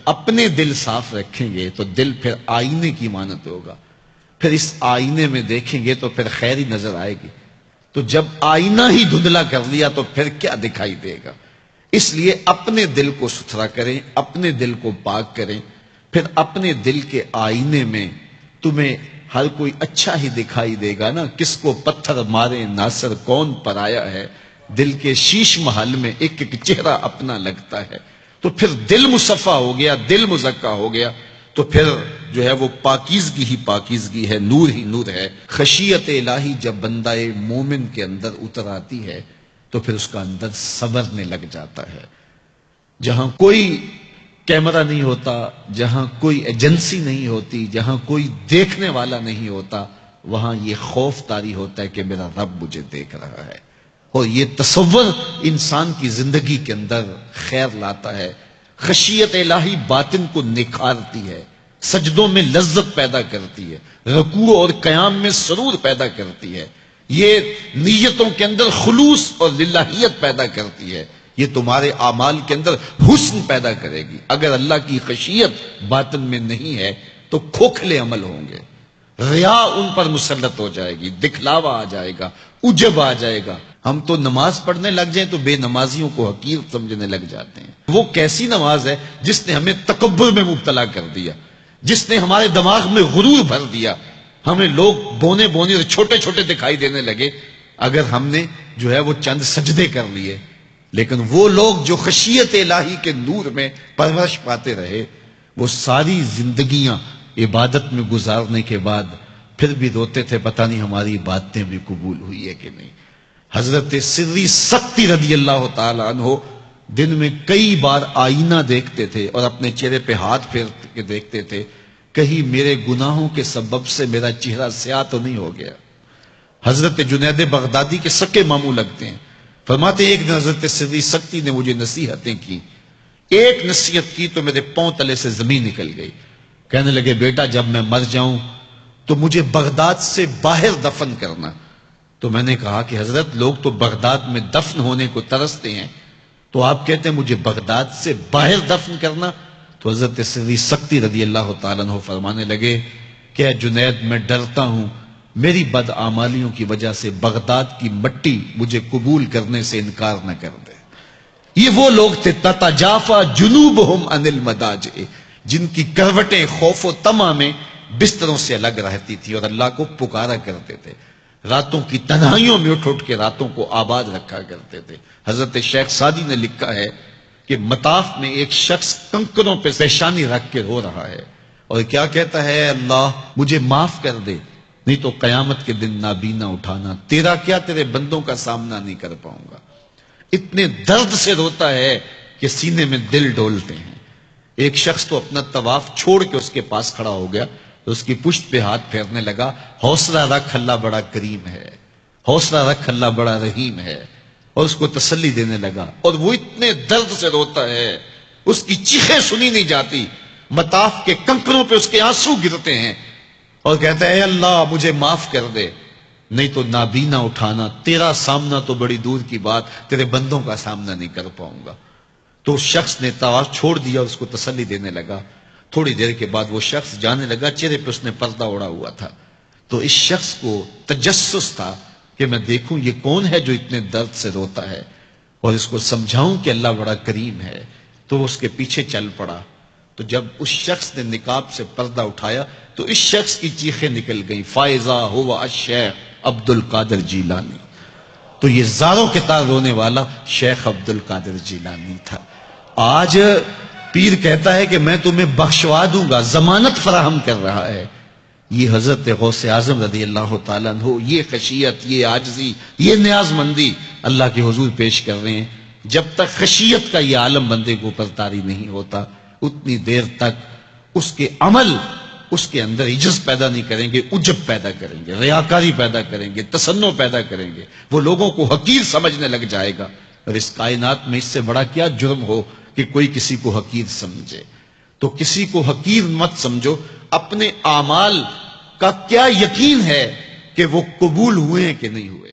اپنے دل صاف رکھیں گے تو دل پھر آئینے کی مانت ہوگا، پھر اس آئینے میں دیکھیں گے تو پھر خیر ہی نظر آئے گی۔ تو جب آئینہ ہی دھندلا کر لیا تو پھر کیا دکھائی دے گا؟ اس لیے اپنے دل کو ستھرا کریں، اپنے دل کو پاک کریں، پھر اپنے دل کے آئینے میں تمہیں ہر کوئی اچھا ہی دکھائی دے گا نا۔ کس کو پتھر مارے ناصر کون پر آیا ہے، دل کے شیش محل میں ایک ایک چہرہ اپنا لگتا ہے۔ تو پھر دل مصفا ہو گیا، دل مزکا ہو گیا، تو پھر جو ہے وہ پاکیزگی ہی پاکیزگی ہے، نور ہی نور ہے۔ خشیت الہی جب بندہ مومن کے اندر اتر آتی ہے تو پھر اس کا اندر سنورنے لگ جاتا ہے۔ جہاں کوئی کیمرہ نہیں ہوتا، جہاں کوئی ایجنسی نہیں ہوتی، جہاں کوئی دیکھنے والا نہیں ہوتا، وہاں یہ خوف طاری ہوتا ہے کہ میرا رب مجھے دیکھ رہا ہے، اور یہ تصور انسان کی زندگی کے اندر خیر لاتا ہے۔ خشیت الہی باطن کو نکھارتی ہے، سجدوں میں لذت پیدا کرتی ہے، رکوع اور قیام میں سرور پیدا کرتی ہے، یہ نیتوں کے اندر خلوص اور للہیت پیدا کرتی ہے، یہ تمہارے اعمال کے اندر حسن پیدا کرے گی۔ اگر اللہ کی خشیت باطن میں نہیں ہے تو کھوکھلے عمل ہوں گے، ریا ان پر مسلط ہو جائے گی، دکھلاوا آ جائے گا، عجب آ جائے گا۔ ہم تو نماز پڑھنے لگ جائیں تو بے نمازیوں کو حقیر سمجھنے لگ جاتے ہیں۔ وہ کیسی نماز ہے جس نے ہمیں تکبر میں مبتلا کر دیا، جس نے ہمارے دماغ میں غرور بھر دیا، ہمیں لوگ بونے بونے اور چھوٹے چھوٹے دکھائی دینے لگے اگر ہم نے جو ہے وہ چند سجدے کر لیے۔ لیکن وہ لوگ جو خشیت الہی کے نور میں پرورش پاتے رہے، وہ ساری زندگیاں عبادت میں گزارنے کے بعد پھر بھی روتے تھے، پتہ نہیں ہماری باتیں بھی قبول ہوئی ہے کہ نہیں۔ حضرت سری سکتی رضی اللہ تعالی عنہ دن میں کئی بار آئینہ دیکھتے تھے اور اپنے چہرے پہ ہاتھ پھیر کے دیکھتے تھے، کہیں میرے گناہوں کے سبب سے میرا چہرہ سیاہ تو نہیں ہو گیا۔ حضرت جنید بغدادی کے سکے ماموں لگتے ہیں، فرماتے ہیں ایک دن حضرت سری سکتی نے مجھے نصیحتیں کی، ایک نصیحت کی تو میرے پاؤں تلے سے زمین نکل گئی۔ کہنے لگے بیٹا جب میں مر جاؤں تو مجھے بغداد سے باہر دفن کرنا۔ تو میں نے کہا کہ حضرت لوگ تو بغداد میں دفن ہونے کو ترستے ہیں، تو آپ کہتے ہیں مجھے بغداد سے باہر دفن کرنا؟ تو حضرت سری سکتی رضی اللہ تعالیٰ عنہ فرمانے لگے کہ اے جنید میں ڈرتا ہوں میری بدعمالیوں کی وجہ سے بغداد کی مٹی مجھے قبول کرنے سے انکار نہ کر دے۔ یہ وہ لوگ تھے تتجافا جنوبہم عن المضاجع، جن کی کروٹیں خوف و طمع میں بستروں سے الگ رہتی تھی اور اللہ کو پکارا کرتے تھے، راتوں کی تنہائیوں میں اٹھ اٹھ کے راتوں کو آباد رکھا کرتے تھے۔ حضرت شیخ سعدی نے لکھا ہے کہ مطاف میں ایک شخص کنکروں پہ پیشانی رکھ کے رو رہا ہے اور کیا کہتا ہے، اللہ مجھے معاف کر دے نہیں تو قیامت کے دن نابینا اٹھانا، تیرا کیا تیرے بندوں کا سامنا نہیں کر پاؤں گا۔ اتنے درد سے روتا ہے کہ سینے میں دل ڈولتے ہیں۔ ایک شخص تو اپنا طواف چھوڑ کے اس کے پاس کھڑا ہو گیا، اس کی پشت پہ ہاتھ پھیرنے لگا، حوصلہ رکھ اللہ بڑا کریم ہے، حوصلہ رکھ اللہ بڑا رحیم ہے، اور اس کو تسلی دینے لگا، اور وہ اتنے درد سے روتا ہے اس کی چیخیں سنی نہیں جاتی، مطاف کے کنکروں پہ اس کے آنسو گرتے ہیں اور کہتا ہے اے اللہ مجھے معاف کر دے نہیں تو نابینا اٹھانا، تیرا سامنا تو بڑی دور کی بات، تیرے بندوں کا سامنا نہیں کر پاؤں گا۔ تو اس شخص نے طواف چھوڑ دیا، اس کو تسلی دینے لگا۔ تھوڑی دیر کے بعد وہ شخص جانے لگا، چہرے پہ اس نے پردہ اڑا ہوا تھا۔ تو اس شخص کو تجسس تھا کہ میں دیکھوں یہ کون ہے جو اتنے درد سے روتا ہے اور اس کو سمجھاؤں کہ اللہ بڑا کریم ہے۔ تو وہ اس کے پیچھے چل پڑا، تو جب اس شخص نے نقاب سے پردہ اٹھایا تو اس شخص کی چیخیں نکل گئیں، فائزہ ہوا الشیخ عبد القادر جیلانی۔ تو یہ زاروں کے تار رونے والا شیخ عبد القادر جیلانی تھا۔ آج پیر کہتا ہے کہ میں تمہیں بخشوا دوں گا، ضمانت فراہم کر رہا ہے۔ یہ حضرت غوث اعظم رضی اللہ تعالیٰ عنہ یہ خشیت، یہ عاجزی، یہ نیاز مندی اللہ کے حضور پیش کر رہے ہیں۔ جب تک خشیت کا یہ عالم بندے کو اوپر طاری نہیں ہوتا اتنی دیر تک اس کے عمل اس کے اندر عجز پیدا نہیں کریں گے، عجب پیدا کریں گے، ریاکاری پیدا کریں گے، تصنع پیدا کریں گے، وہ لوگوں کو حقیر سمجھنے لگ جائے گا۔ اور اس کائنات میں اس سے بڑا کیا جرم ہو کہ کوئی کسی کو حقیر سمجھے؟ تو کسی کو حقیر مت سمجھو، اپنے اعمال کا کیا یقین ہے کہ وہ قبول ہوئے ہیں کہ نہیں ہوئے۔